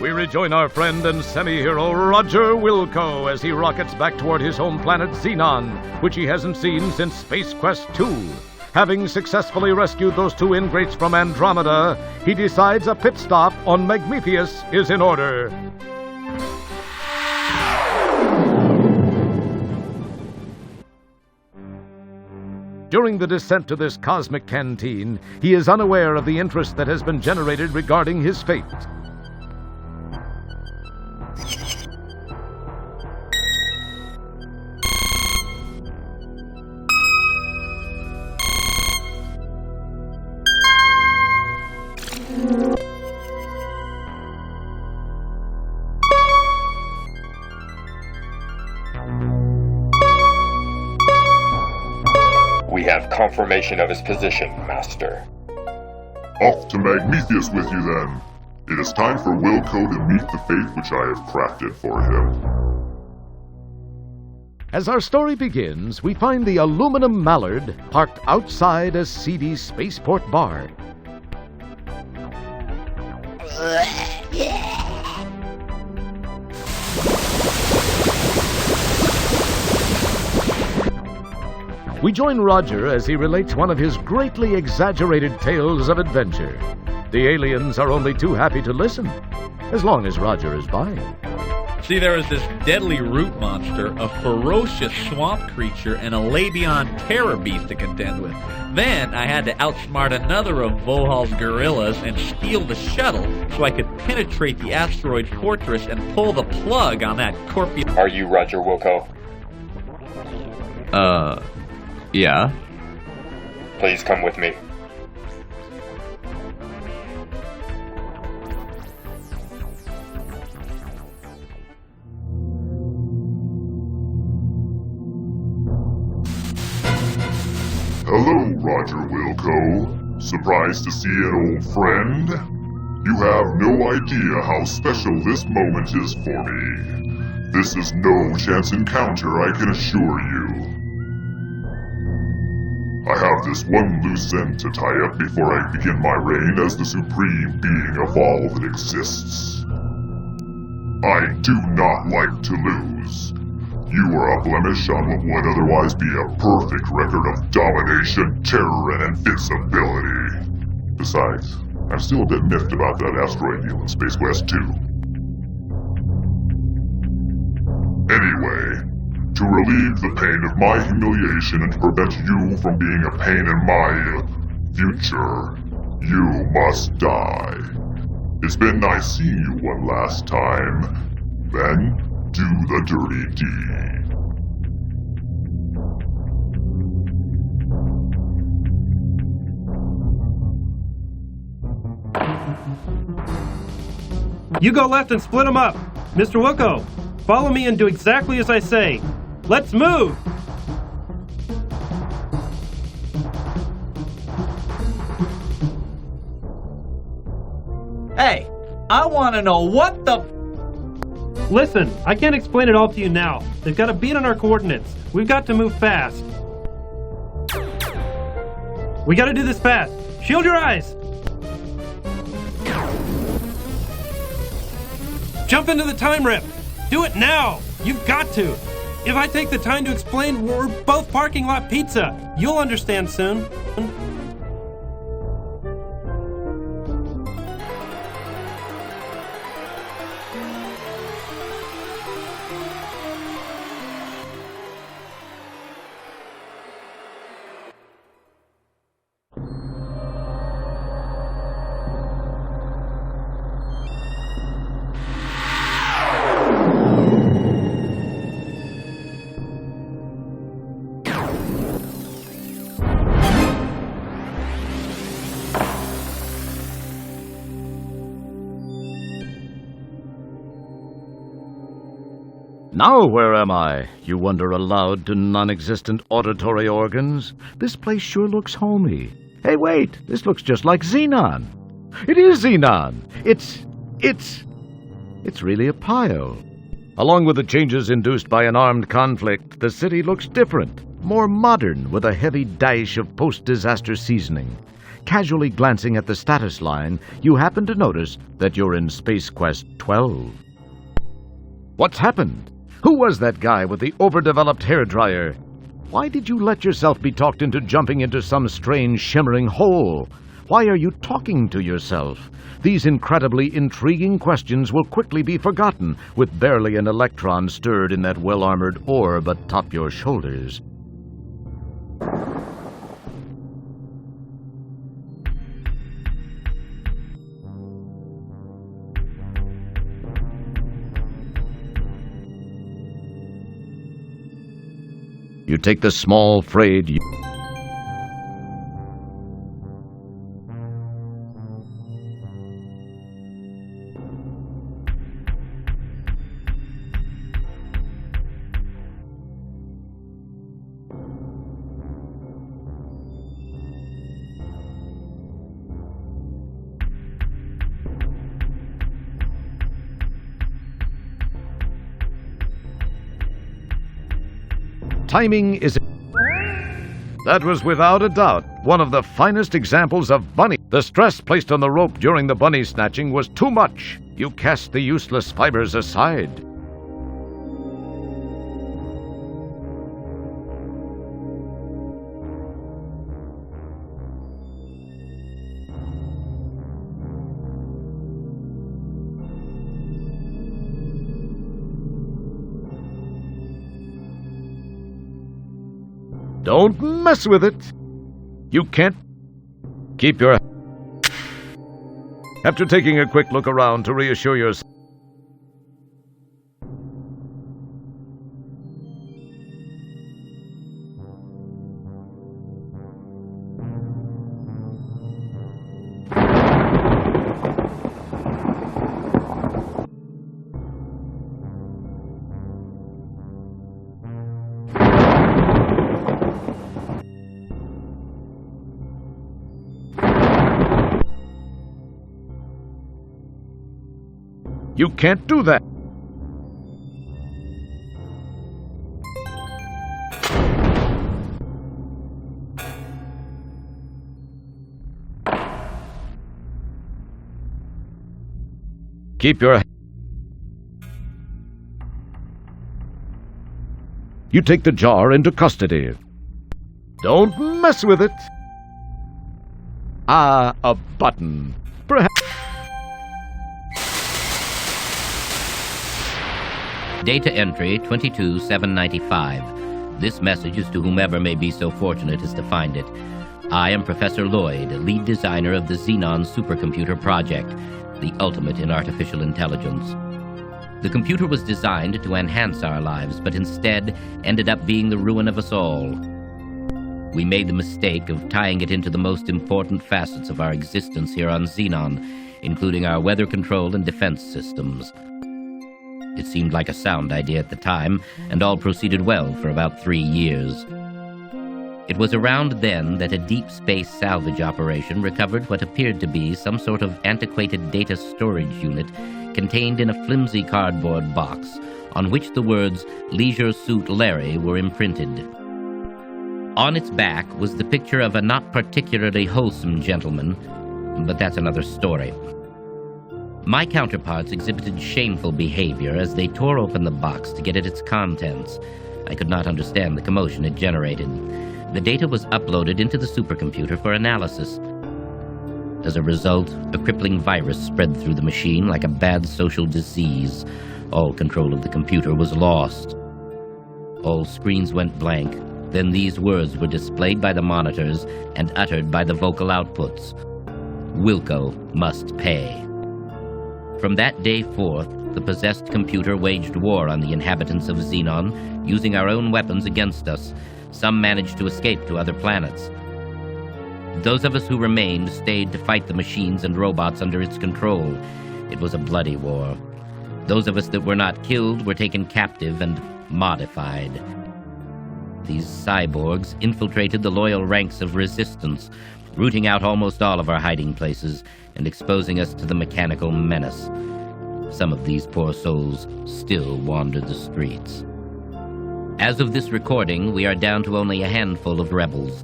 we rejoin our friend and semi-hero Roger Wilco as he rockets back toward his home planet Xenon, which he hasn't seen since Space Quest 2. Having successfully rescued those two ingrates from Andromeda, he decides a pit stop on Magnifius is in order. During the descent to this cosmic canteen, he is unaware of the interest that has been generated regarding his fate. We have confirmation of his position, Master. Off to Magnifius with you, then. It is time for Wilco to meet the fate which I have crafted for him. As our story begins, we find the aluminum mallard parked outside a seedy spaceport bar. We join Roger as he relates one of his greatly exaggerated tales of adventure. The aliens are only too happy to listen, as long as Roger is by. See, there was this deadly root monster, a ferocious swamp creature, and a Labion terror beast to contend with. Then I had to outsmart another of Vohal's gorillas and steal the shuttle so I could penetrate the asteroid fortress and pull the plug on that Corpion. Are you Roger Wilco? Yeah? Please come with me. Hello, Roger Wilco. Surprised to see an old friend? You have no idea how special this moment is for me. This is no chance encounter, I can assure you. I have this one loose end to tie up before I begin my reign as the supreme being of all that exists. I do not like to lose. You are a blemish on what would otherwise be a perfect record of domination, terror, and invincibility. Besides, I'm still a bit miffed about that asteroid deal in Space Quest 2. Anyway, to relieve the pain of my humiliation and to prevent you from being a pain in my future, you must die. It's been nice seeing you one last time. Then, do the dirty deed. You go left and split them up. Mr. Wilco, follow me and do exactly as I say. Let's move! Hey, I want to know what the... Listen, I can't explain it all to you now. They've got a beat on our coordinates. We've got to move fast. We gotta do this fast. Shield your eyes! Jump into the time rip! Do it now! You've got to! If I take the time to explain, we're both parking lot pizza. You'll understand soon. Now where am I? You wonder aloud to non-existent auditory organs. This place sure looks homey. Hey, wait! This looks just like Xenon. It is Xenon! It's really a pile. Along with the changes induced by an armed conflict, the city looks different, more modern, with a heavy dash of post-disaster seasoning. casually glancing at the status line, you happen to notice that you're in Space Quest 12. What's happened? Who was that guy with the overdeveloped hairdryer? Why did you let yourself be talked into jumping into some strange shimmering hole? Why are you talking to yourself? These incredibly intriguing questions will quickly be forgotten with barely an electron stirred in that well-armored orb atop your shoulders. You take the small, frayed... Timing is... That was without a doubt one of the finest examples of bunny. The stress placed on the rope during the bunny snatching was too much. You cast the useless fibers aside. Don't mess with it. You can't keep your... After taking a quick look around to reassure yourself... You can't do that. Keep your... You take the jar into custody. Don't mess with it. Ah, a button. Perhaps... Data entry 22795. This message is to whomever may be so fortunate as to find it. I am Professor Lloyd, lead designer of the Xenon supercomputer project, the ultimate in artificial intelligence. The computer was designed to enhance our lives, but instead ended up being the ruin of us all. We made the mistake of tying it into the most important facets of our existence here on Xenon, including our weather control and defense systems. It seemed like a sound idea at the time, and all proceeded well for about 3 years. It was around then that a deep space salvage operation recovered what appeared to be some sort of antiquated data storage unit contained in a flimsy cardboard box on which the words Leisure Suit Larry were imprinted. On its back was the picture of a not particularly wholesome gentleman, but that's another story. My counterparts exhibited shameful behavior as they tore open the box to get at its contents. I could not understand the commotion it generated. The data was uploaded into the supercomputer for analysis. As a result, a crippling virus spread through the machine like a bad social disease. All control of the computer was lost. All screens went blank. Then these words were displayed by the monitors and uttered by the vocal outputs. Wilco must pay. From that day forth, the possessed computer waged war on the inhabitants of Xenon, using our own weapons against us. Some managed to escape to other planets. Those of us who remained stayed to fight the machines and robots under its control. It was a bloody war. Those of us that were not killed were taken captive and modified. These cyborgs infiltrated the loyal ranks of resistance, rooting out almost all of our hiding places and exposing us to the mechanical menace. Some of these poor souls still wander the streets. As of this recording, we are down to only a handful of rebels.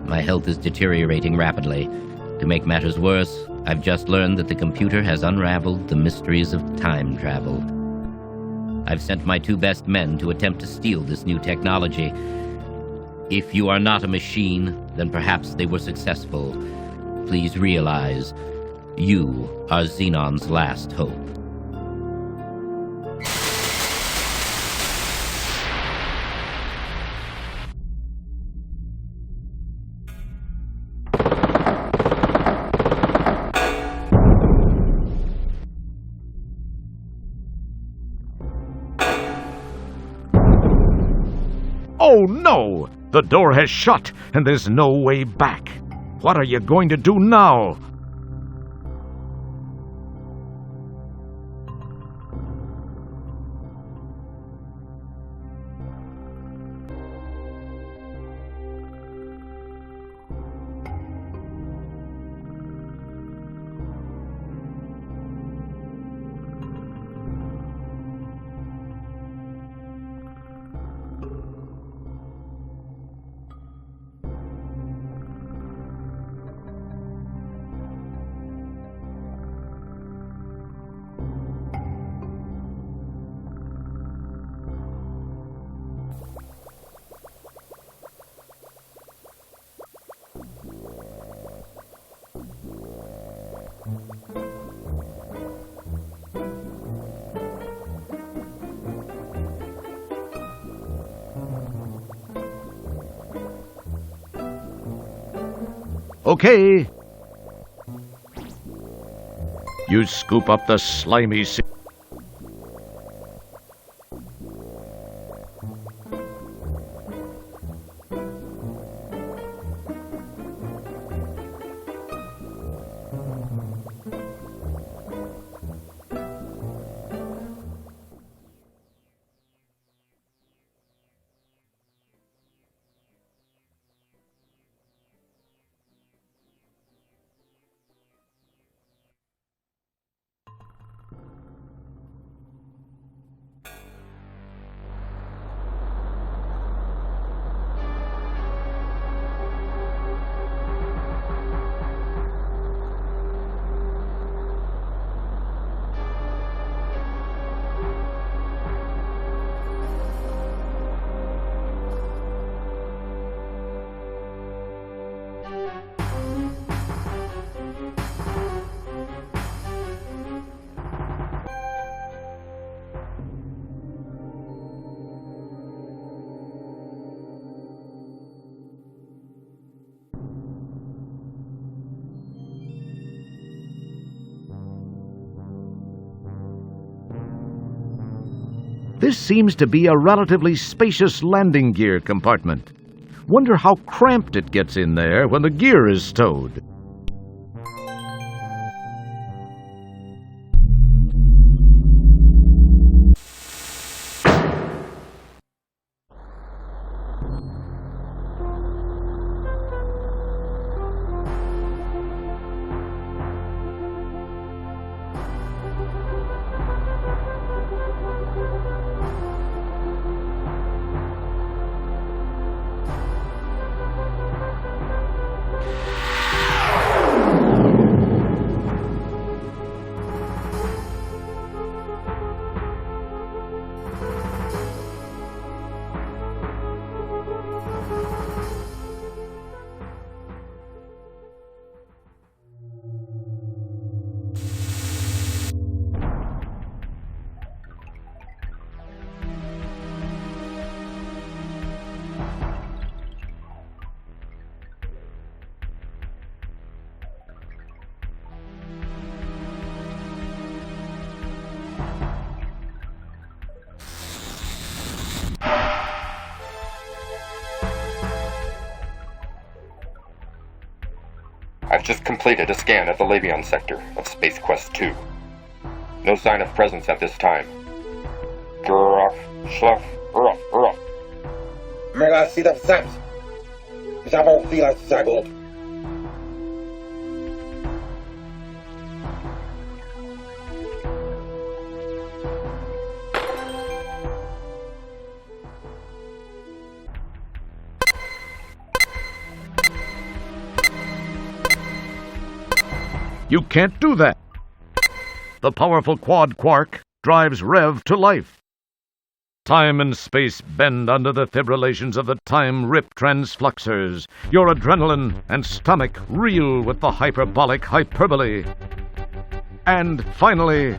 My health is deteriorating rapidly. To make matters worse, I've just learned that the computer has unraveled the mysteries of time travel. I've sent my 2 best men to attempt to steal this new technology. If you are not a machine, then perhaps they were successful. Please realize, you are Xenon's last hope. Oh no! The door has shut, and there's no way back. What are you going to do now? Okay. You scoop up the slimy This seems to be a relatively spacious landing gear compartment. Wonder how cramped it gets in there when the gear is stowed. I've just completed a scan of the Labion sector of Space Quest 2. No sign of presence at this time. Gruff, schluff, ruff, ruff. Mega sida saps. Zabo fila sagod. You can't do that. The powerful quad quark drives Rev to life. Time and space bend under the fibrillations of the time-rip transfluxers. Your adrenaline and stomach reel with the hyperbolic hyperbole. And finally...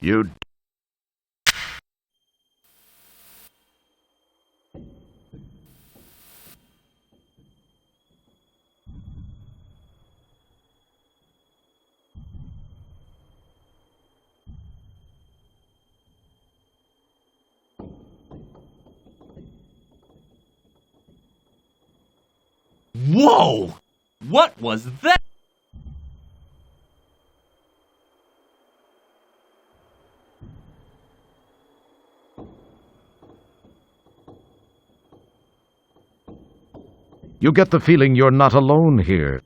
You... Whoa! What was that? You get the feeling you're not alone here.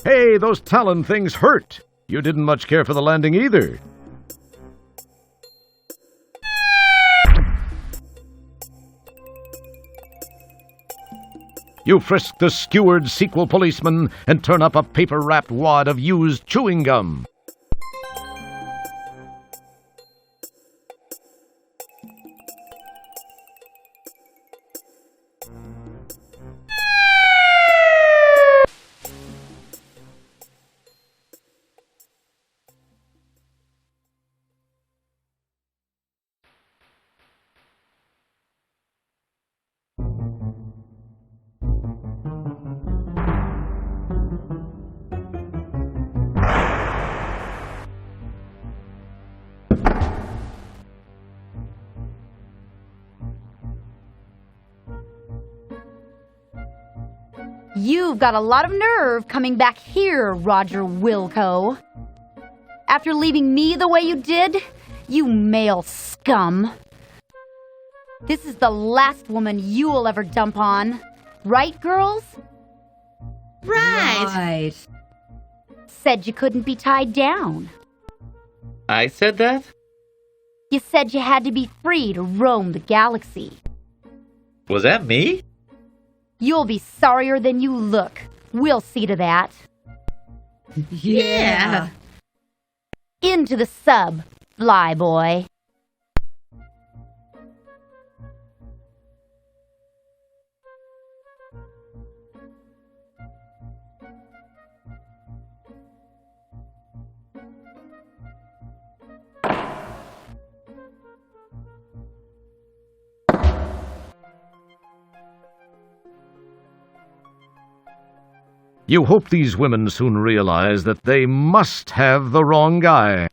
Hey, those Talon things hurt. You didn't much care for the landing either. You frisk the skewered sequel policeman and turn up a paper-wrapped wad of used chewing gum. You've got a lot of nerve coming back here, Roger Wilco. After leaving me the way you did, you male scum. This is the last woman you'll ever dump on. Right, girls? Right. Said you couldn't be tied down. I said that? You said you had to be free to roam the galaxy. Was that me? You'll be sorrier than you look. We'll see to that. Yeah. Into the sub, flyboy. You hope these women soon realize that they must have the wrong guy.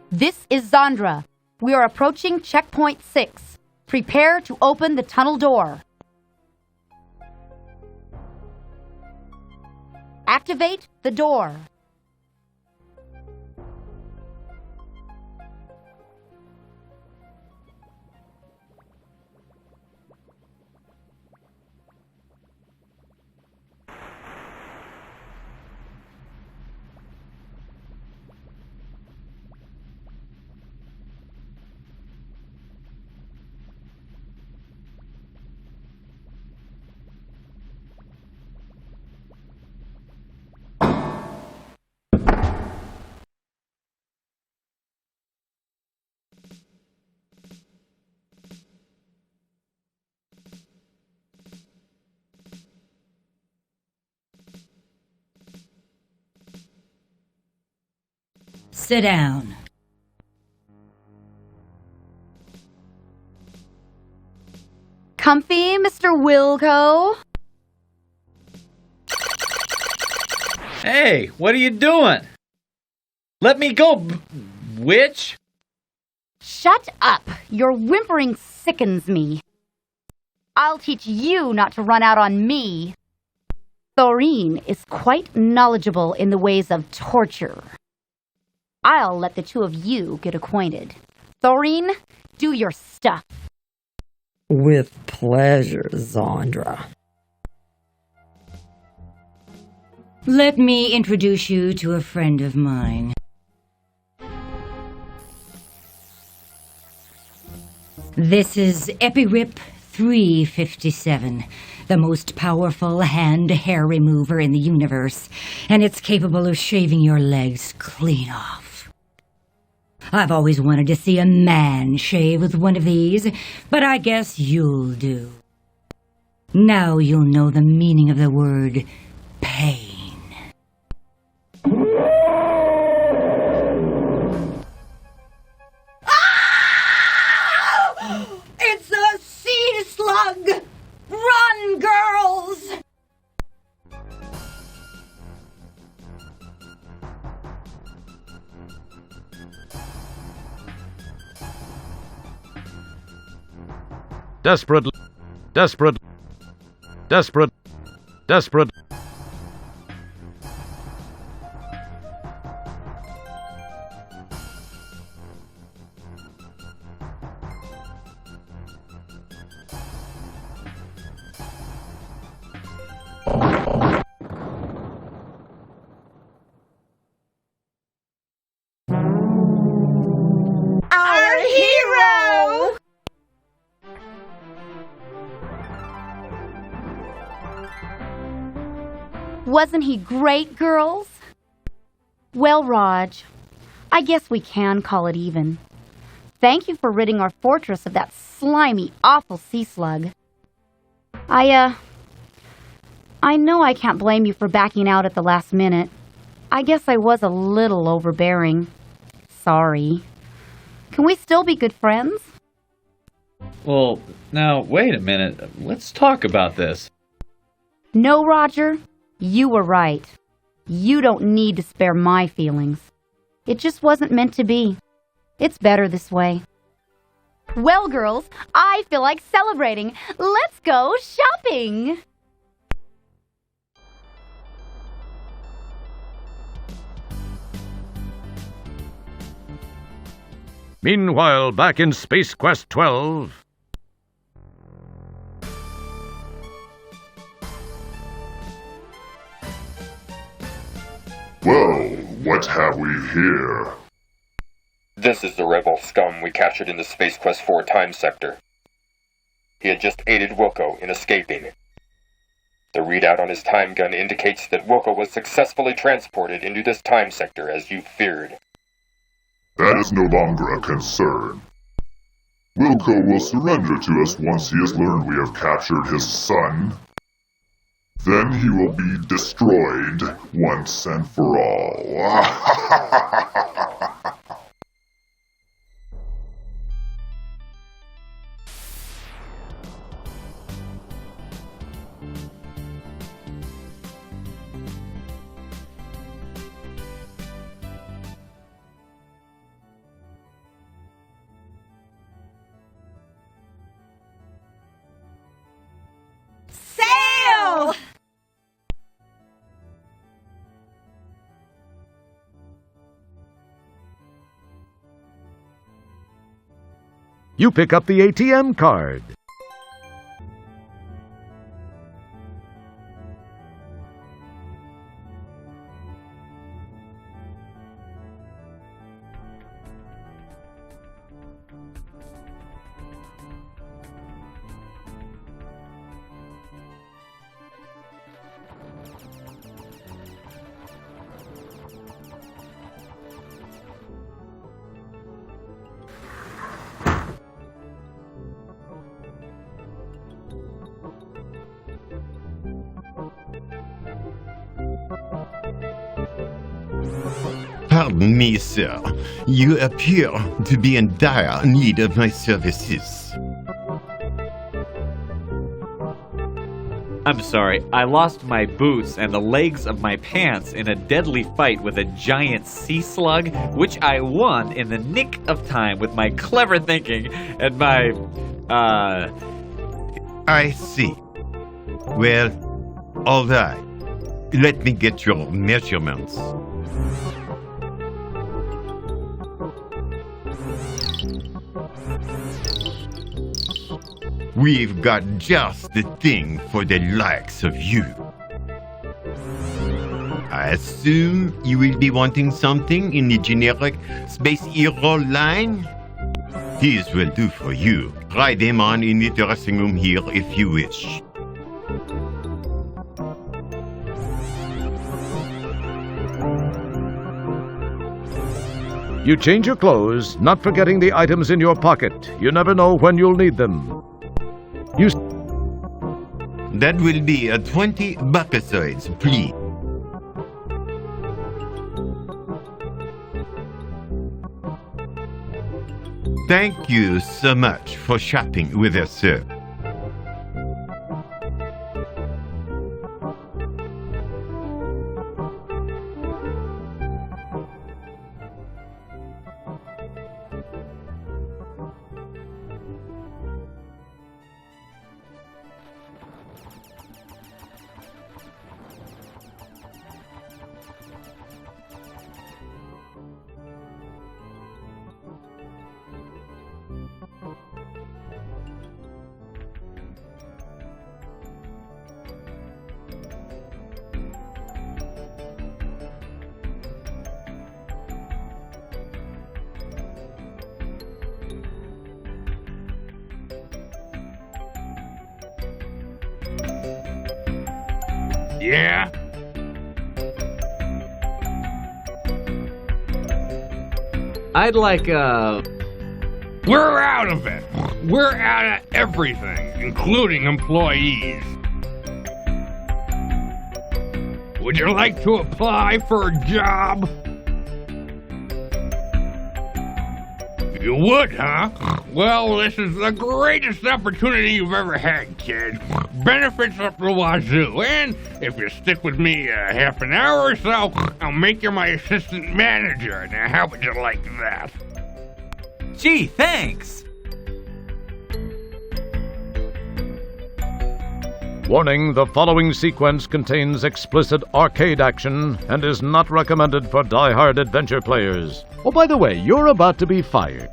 This is Zandra. We are approaching checkpoint 6. Prepare to open the tunnel door. Activate the door. Sit down. Comfy, Mr. Wilco? Hey, what are you doing? Let me go, witch! Shut up! Your whimpering sickens me. I'll teach you not to run out on me. Thorine is quite knowledgeable in the ways of torture. I'll let the two of you get acquainted. Thorine, do your stuff. With pleasure, Zandra. Let me introduce you to a friend of mine. This is Epirip 357, the most powerful hand-hair remover in the universe, and it's capable of shaving your legs clean off. I've always wanted to see a man shave with one of these, but I guess you'll do. Now you'll know the meaning of the word pain. It's a sea slug! Run, girls! Desperate. Our hero! Wasn't he great, girls? Well, Raj, I guess we can call it even. Thank you for ridding our fortress of that slimy, awful sea slug. I know I can't blame you for backing out at the last minute. I guess I was a little overbearing. Sorry. Can we still be good friends? Well, now, wait a minute. Let's talk about this. No, Roger. You were right. You don't need to spare my feelings. It just wasn't meant to be. It's better this way. Well, girls, I feel like celebrating. Let's go shopping! Meanwhile, back in Space Quest 12... Well, what have we here? This is the rebel scum we captured in the Space Quest 4 time sector. He had just aided Wilco in escaping. The readout on his time gun indicates that Wilco was successfully transported into this time sector as you feared. That is no longer a concern. Wilco will surrender to us once he has learned we have captured his son. Then he will be destroyed once and for all. Sail! You pick up the ATM card. Pardon me, sir. You appear to be in dire need of my services. I'm sorry, I lost my boots and the legs of my pants in a deadly fight with a giant sea slug, which I won in the nick of time with my clever thinking and my, I see. Well, all right. Let me get your measurements. We've got just the thing for the likes of you. I assume you will be wanting something in the generic space hero line? These will do for you. Try them on in the dressing room here if you wish. You change your clothes, not forgetting the items in your pocket. You never know when you'll need them. That will be a 20 buckasoids, please. Thank you so much for shopping with us, sir. Yeah? I'd like, We're out of it. We're out of everything, including employees. Would you like to apply for a job? You would, huh? Well, this is the greatest opportunity you've ever had, kid. Benefits up the wazoo, and if you stick with me half an hour or so, I'll make you my assistant manager. Now, how would you like that? Gee, thanks! Warning, the following sequence contains explicit arcade action and is not recommended for die-hard adventure players. Oh, by the way, you're about to be fired.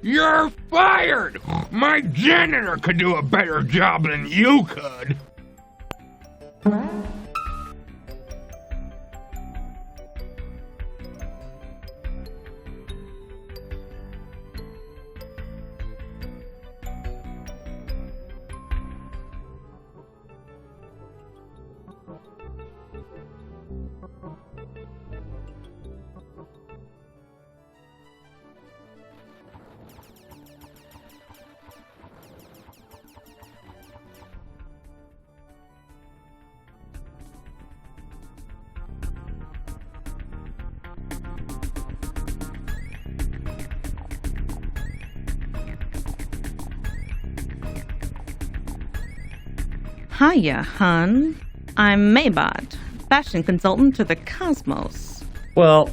You're fired! My janitor could do a better job than you could. Hiya, hun. I'm Maybot, fashion consultant to the Cosmos. Well,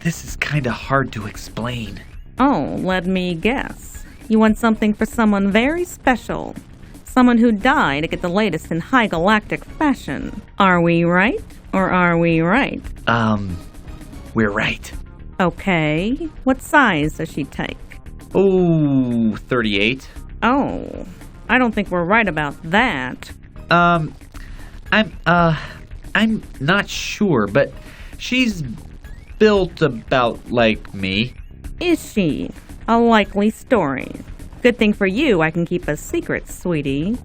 this is kinda hard to explain. Oh, let me guess. You want something for someone very special. Someone who died to get the latest in high galactic fashion. Are we right? Or are we right? We're right. Okay. What size does she take? Oh, 38. Oh, I don't think we're right about that. I'm not sure, but she's built about like me. Is she? A likely story. Good thing for you, I can keep a secret, sweetie.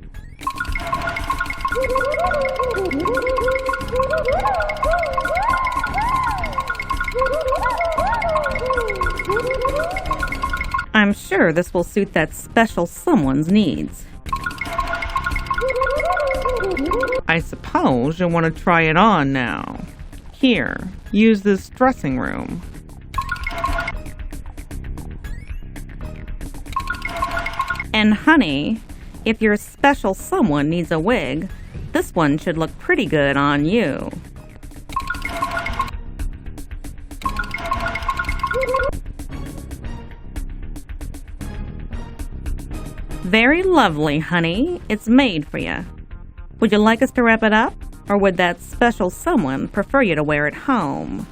I'm sure this will suit that special someone's needs. I suppose you'll want to try it on now. Here, use this dressing room. And honey, if your special someone needs a wig, this one should look pretty good on you. Very lovely, honey. It's made for you. Would you like us to wrap it up? Or would that special someone prefer you to wear it home?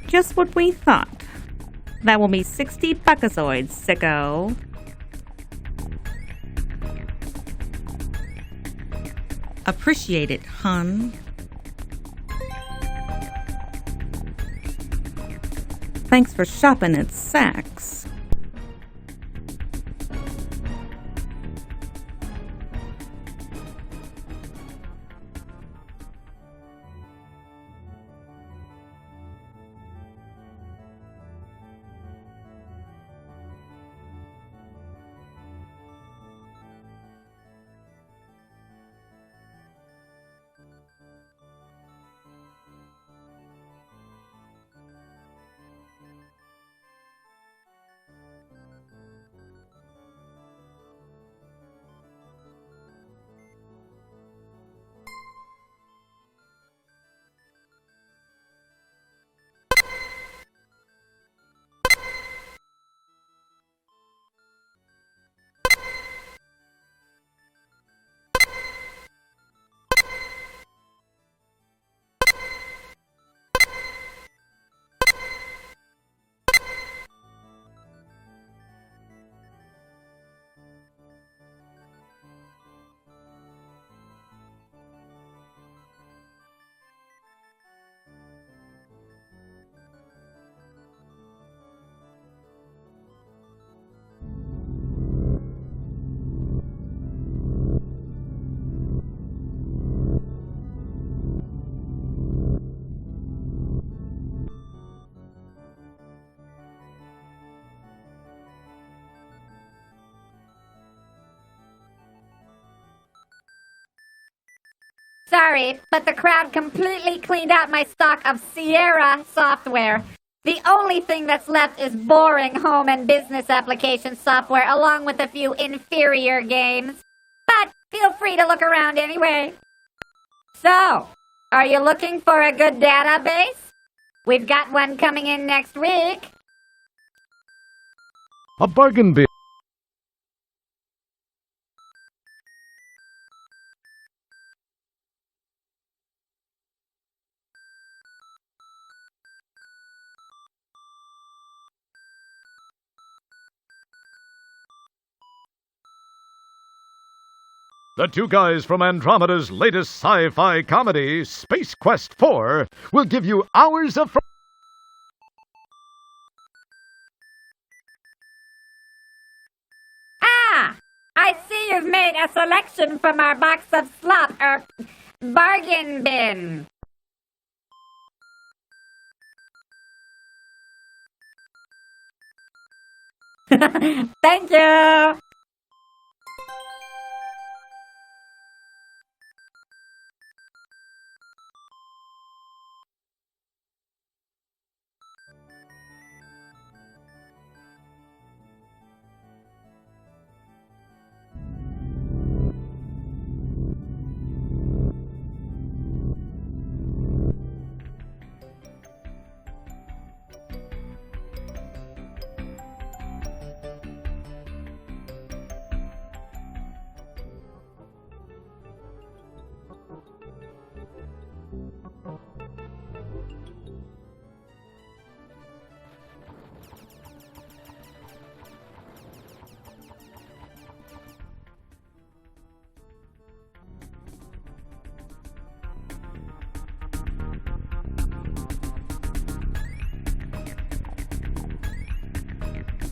Just what we thought. That will be 60 buckazoids, sicko. Appreciate it, hun. Thanks for shopping at Saks. Sorry, but the crowd completely cleaned out my stock of Sierra software. The only thing that's left is boring home and business application software, along with a few inferior games. But feel free to look around anyway. So, are you looking for a good database? We've got one coming in next week. A bargain bin. The two guys from Andromeda's latest sci-fi comedy, Space Quest 4, will give you hours of I see you've made a selection from our box of slop, bargain bin. Thank you.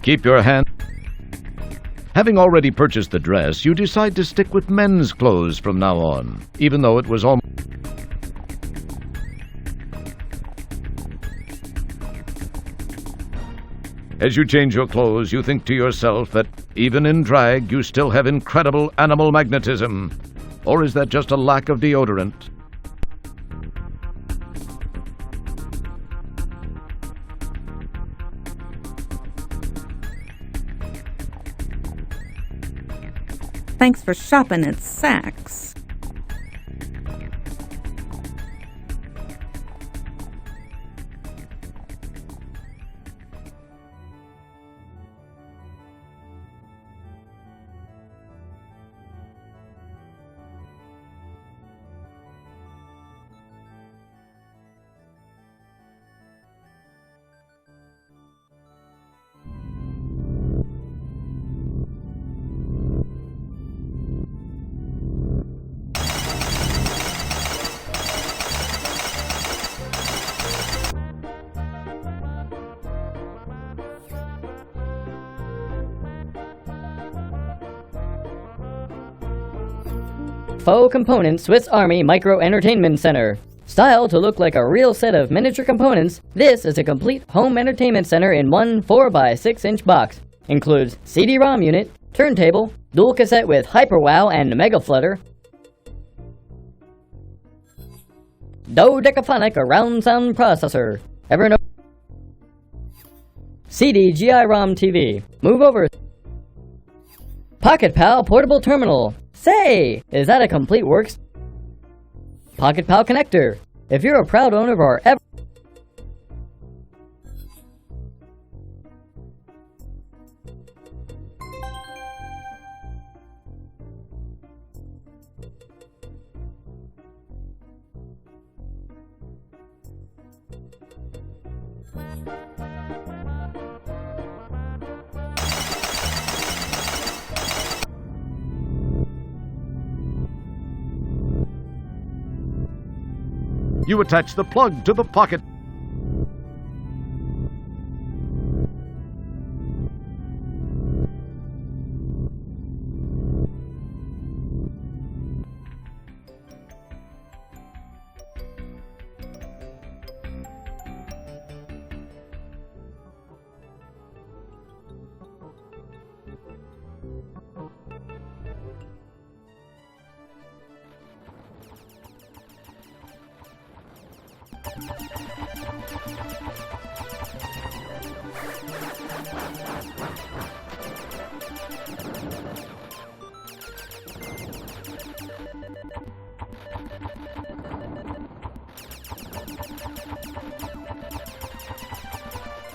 Keep your hand. Having already purchased the dress, you decide to stick with men's clothes from now on, even though it was almost... As you change your clothes, you think to yourself that even in drag, you still have incredible animal magnetism. Or is that just a lack of deodorant? Thanks for shopping at Saks. Faux Components Swiss Army Micro Entertainment Center. Style to look like a real set of miniature components, this is a complete home entertainment center in one 4x6-inch box. Includes CD-ROM unit, turntable, dual cassette with HyperWow and Mega Flutter, dodecaphonic around sound processor, Evernote, CD GI-ROM TV. Move over. Pocket Pal portable terminal. Say, is that a complete works? Pocket Pal connector. If you're a proud owner of our You attach the plug to the pocket.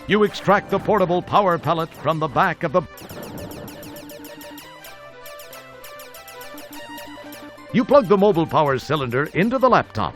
You extract the portable power pellet from the back of the... You plug the mobile power cylinder into the laptop.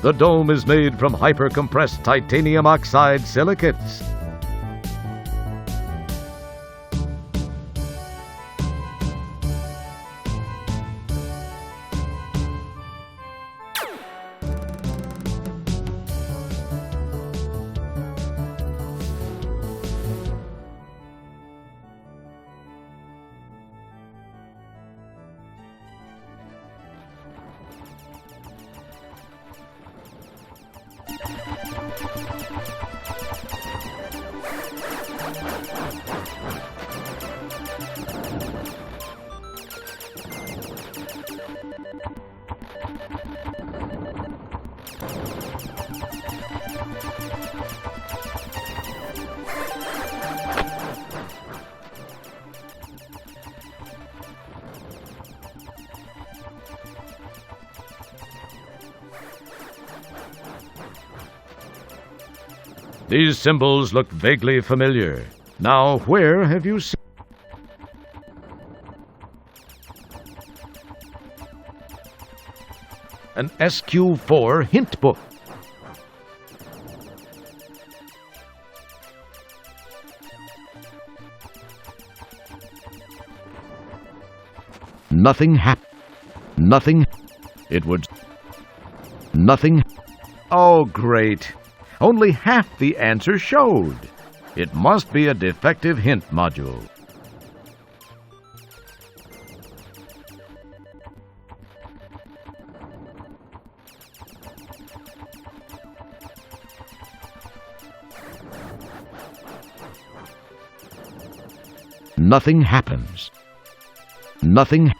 The dome is made from hyper-compressed titanium oxide silicates. These symbols look vaguely familiar. Now, where have you seen? An SQ4 hint book. Nothing happened. Nothing. It would. Nothing. Oh, great. Only half the answer showed. It must be a defective hint module. Nothing happens. Nothing.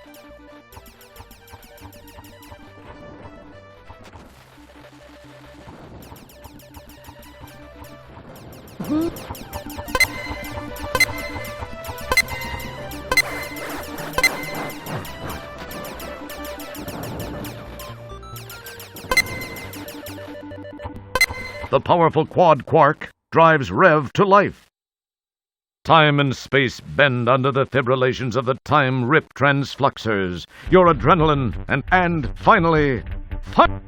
The powerful quad quark drives Rev to life. Time and space bend under the fibrillations of the time rip transfluxers. Your adrenaline and finally, fun.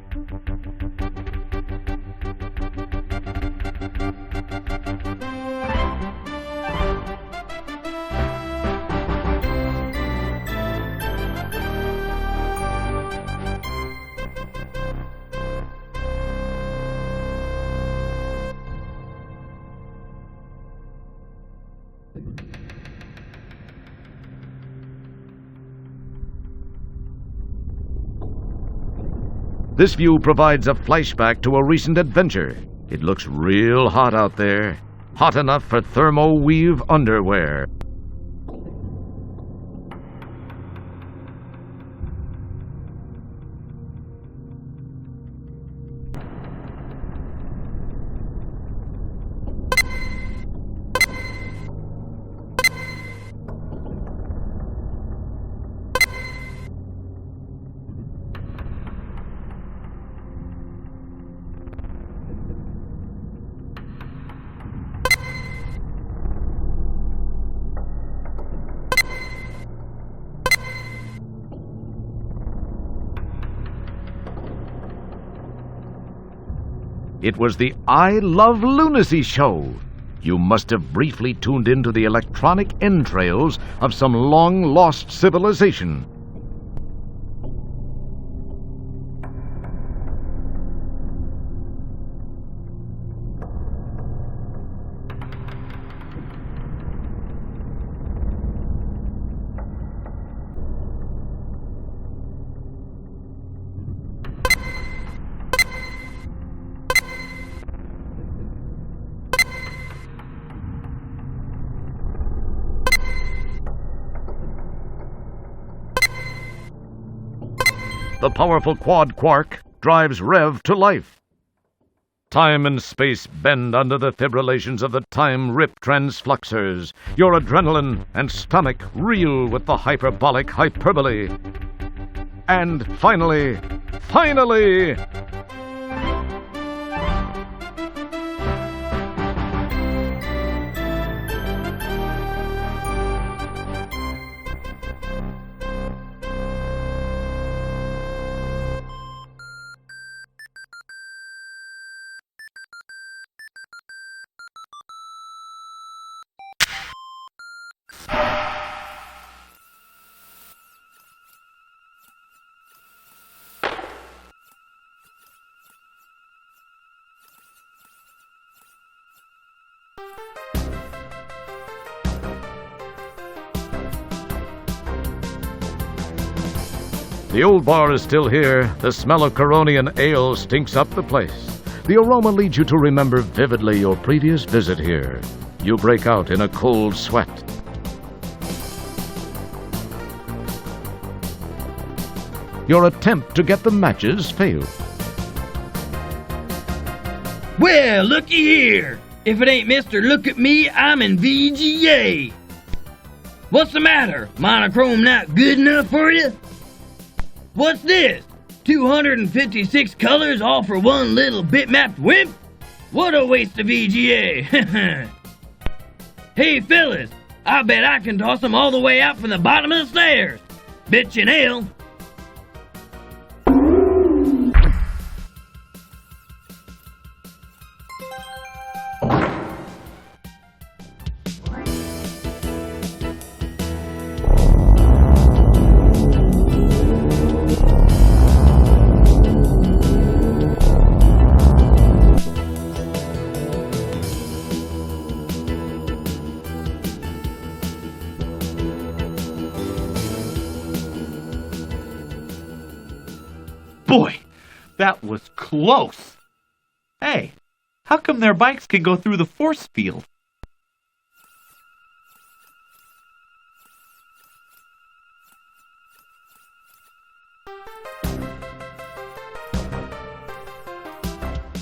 This view provides a flashback to a recent adventure. It looks real hot out there. Hot enough for thermo-weave underwear. It was the I Love Lunacy show. You must have briefly tuned into the electronic entrails of some long-lost civilization. The powerful quad quark drives Rev to life. Time and space bend under the fibrillations of the time-rip transfluxers. Your adrenaline and stomach reel with the hyperbolic hyperbole. And finally... The old bar is still here. The smell of Coronian ale stinks up the place. The aroma leads you to remember vividly your previous visit here. You break out in a cold sweat. Your attempt to get the matches failed. Well, looky here. If it ain't Mr. Look at Me, I'm in VGA. What's the matter? Monochrome not good enough for you? What's this? 256 colors all for one little bitmapped wimp? What a waste of VGA. Hey fellas, I bet I can toss them all the way out from the bottom of the stairs. Bitch and ale. Boy, that was close. Hey, how come their bikes can go through the force field?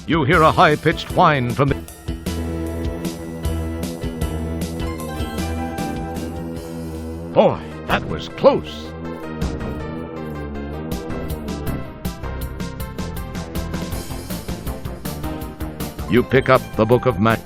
You hear a high-pitched whine from the... Boy, that was close. You pick up the book of match.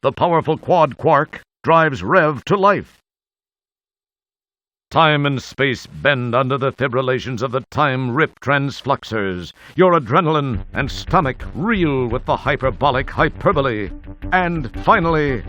The powerful quad quark drives Rev to life. Time and space bend under the fibrillations of the time-rip transfluxers. Your adrenaline and stomach reel with the hyperbolic hyperbole. And finally...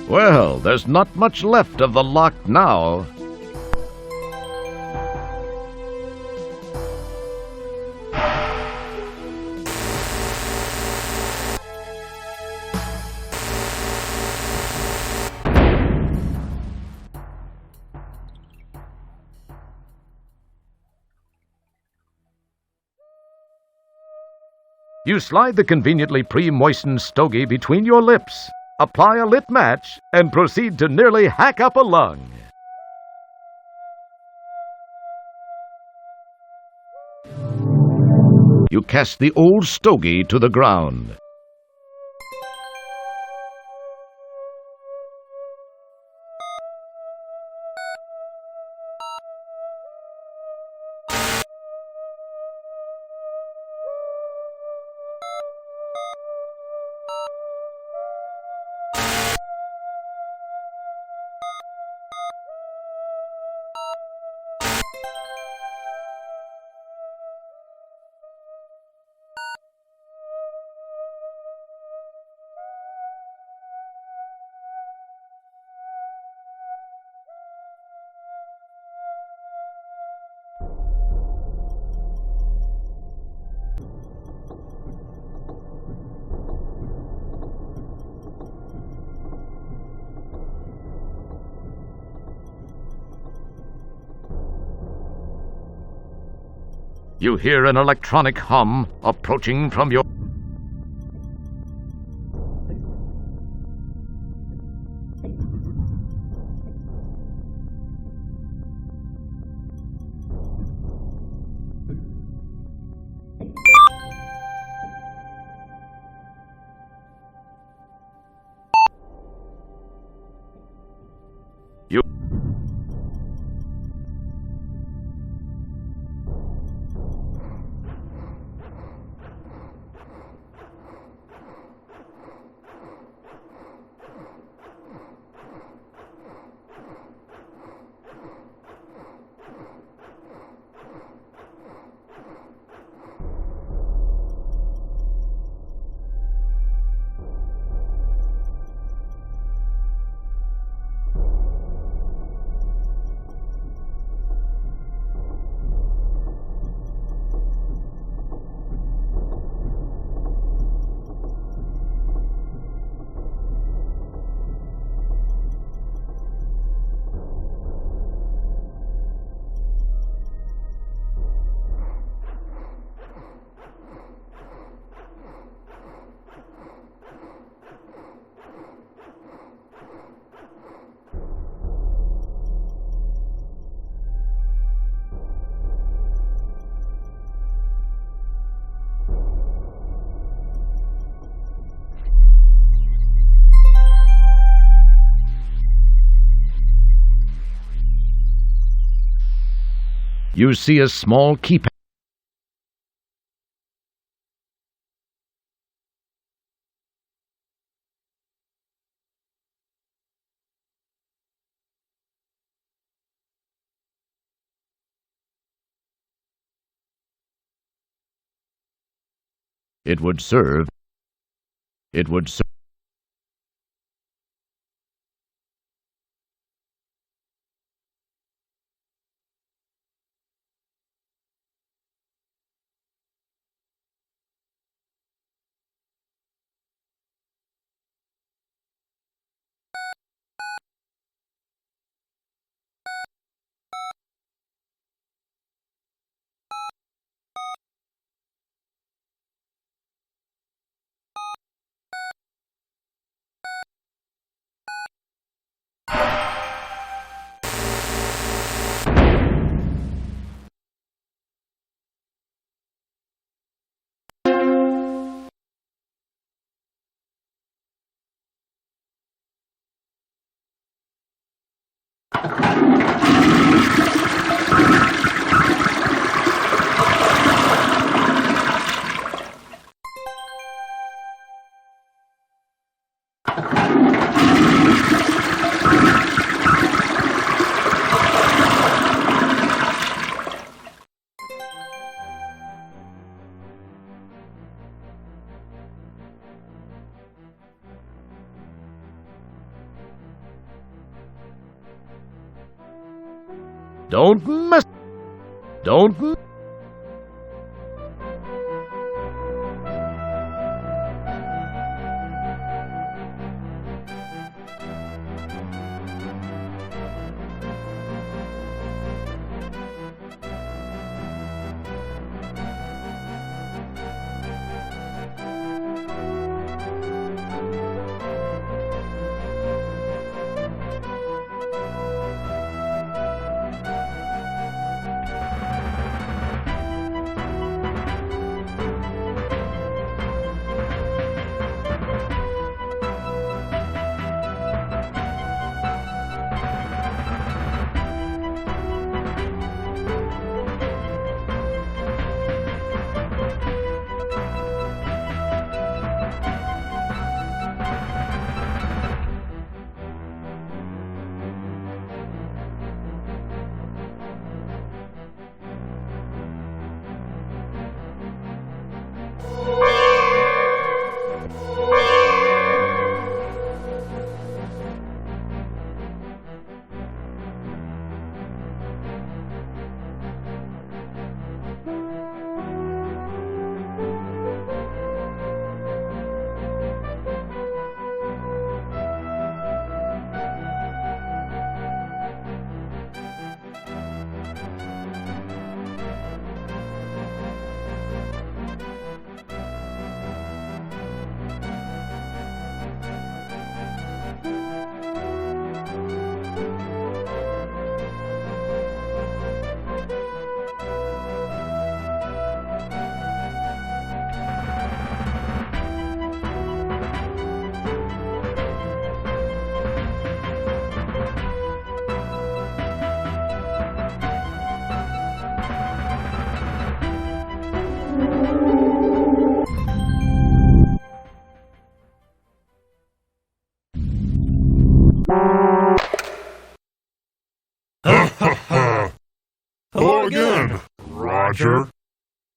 Well, there's not much left of the lock now. You slide the conveniently pre-moistened stogie between your lips, apply a lit match, and proceed to nearly hack up a lung. You cast the old stogie to the ground. You hear an electronic hum approaching from your... You... You see a small keypad. It would serve. Don't mess. Don't. Hello again, Roger.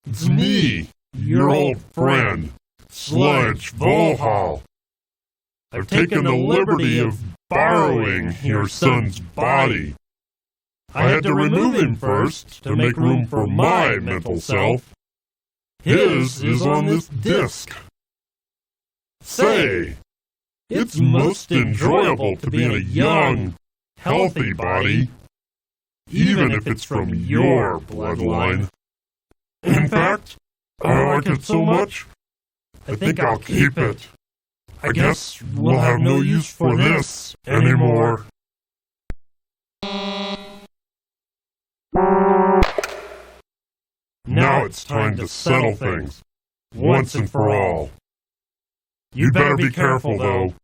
It's me, your old friend, Sludge Volhall. I've taken the liberty of borrowing your son's body. I had to remove him first to make room for my mental self. His is on this disc. Say, it's most enjoyable to be in a young, healthy body, even if it's from your bloodline. In fact, I like it so much, I think I'll keep it. I guess we'll have no use for this anymore. Now it's time to settle things, once and for all. You'd better be careful, though.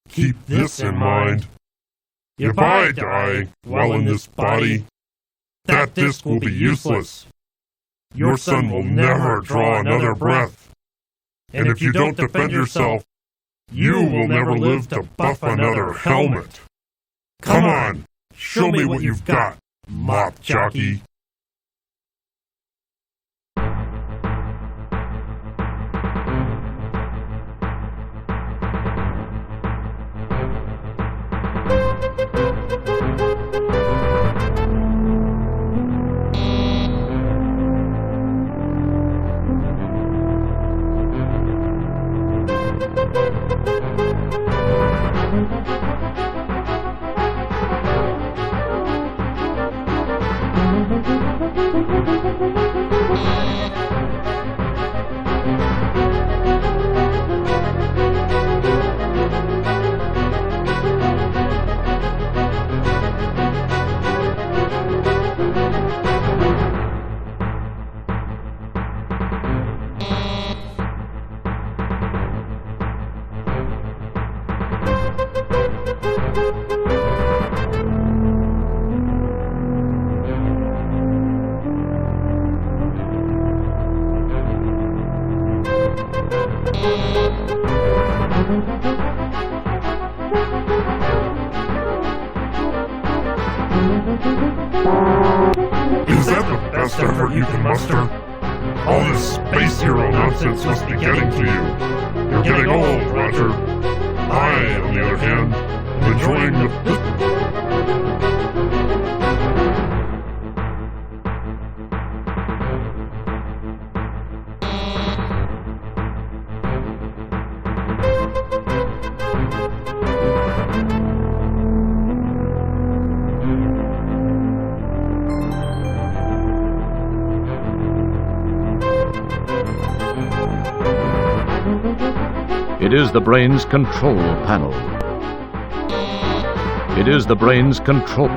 Keep this in mind. If I die while in this body, that disc will be useless. Your son will never draw another breath. And if you don't defend yourself, you will never live to buff another helmet. Come on, show me what you've got, mop jockey. Is that the best effort you can muster? All this space hero nonsense must be getting to you. You're getting old, Roger. I, on the other hand, am enjoying the... It is the brain's control panel. It is the brain's control.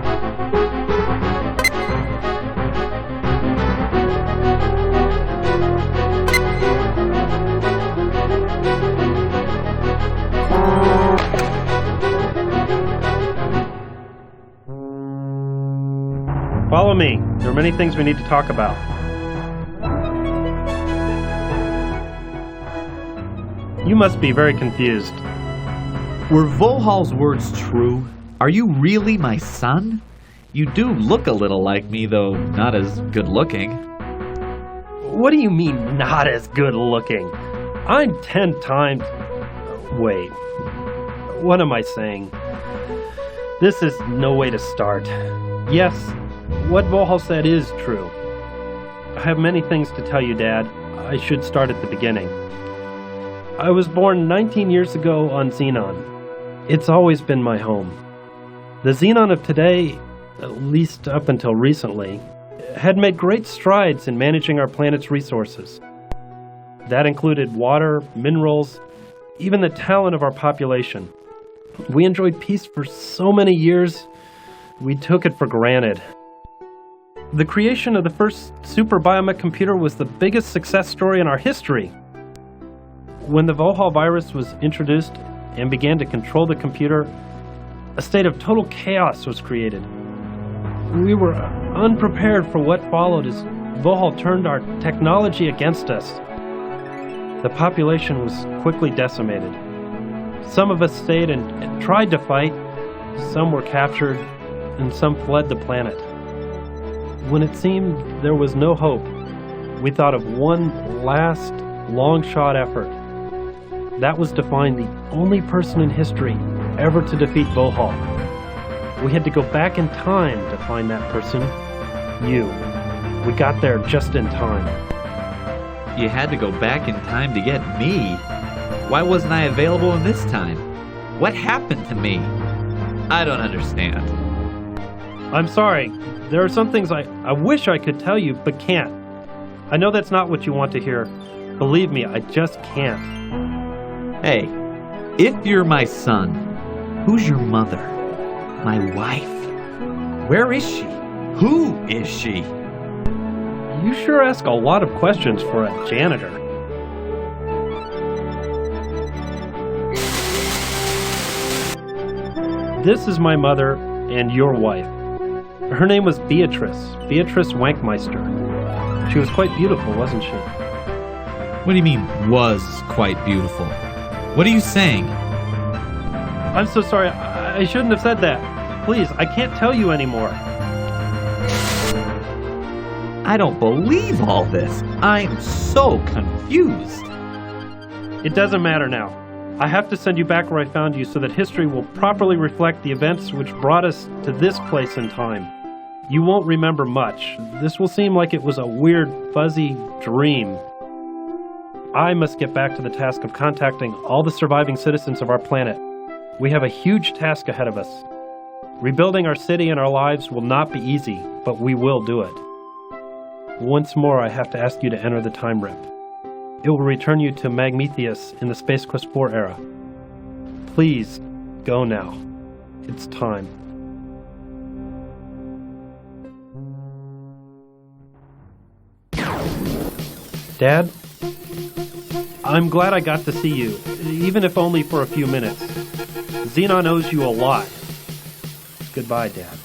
Follow me. There are many things we need to talk about. You must be very confused. Were Volhal's words true? Are you really my son? You do look a little like me, though not as good looking. What do you mean, not as good looking? I'm 10 times... Wait. What am I saying? This is no way to start. Yes, what Volhal said is true. I have many things to tell you, Dad. I should start at the beginning. I was born 19 years ago on Xenon. It's always been my home. The Xenon of today, at least up until recently, had made great strides in managing our planet's resources. That included water, minerals, even the talent of our population. We enjoyed peace for so many years, we took it for granted. The creation of the first super biomech computer was the biggest success story in our history. When the Volhal virus was introduced and began to control the computer, a state of total chaos was created. We were unprepared for what followed as Volhal turned our technology against us. The population was quickly decimated. Some of us stayed and tried to fight, some were captured, and some fled the planet. When it seemed there was no hope, we thought of one last, long-shot effort. That was to find the only person in history ever to defeat Volhal. We had to go back in time to find that person. You. We got there just in time. You had to go back in time to get me? Why wasn't I available in this time? What happened to me? I don't understand. I'm sorry. There are some things I wish I could tell you, but can't. I know that's not what you want to hear. Believe me, I just can't. Hey, if you're my son, who's your mother? My wife? Where is she? Who is she? You sure ask a lot of questions for a janitor. This is my mother and your wife. Her name was Beatrice Wankmeister. She was quite beautiful, wasn't she? What do you mean, was quite beautiful? What are you saying? I'm so sorry. I shouldn't have said that. Please, I can't tell you anymore. I don't believe all this. I'm so confused. It doesn't matter now. I have to send you back where I found you so that history will properly reflect the events which brought us to this place in time. You won't remember much. This will seem like it was a weird, fuzzy dream. I must get back to the task of contacting all the surviving citizens of our planet. We have a huge task ahead of us. Rebuilding our city and our lives will not be easy, but we will do it. Once more, I have to ask you to enter the time rip. It will return you to Magmetheus in the Space Quest 4 era. Please, go now. It's time. Dad? I'm glad I got to see you, even if only for a few minutes. Xenon owes you a lot. Goodbye, Dad.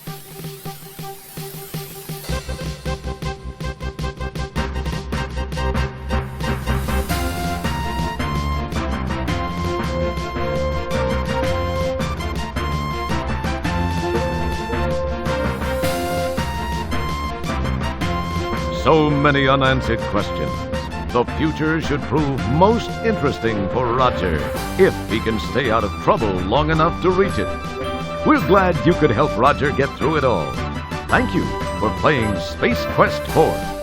So many unanswered questions. The future should prove most interesting for Roger, if he can stay out of trouble long enough to reach it. We're glad you could help Roger get through it all. Thank you for playing Space Quest 4.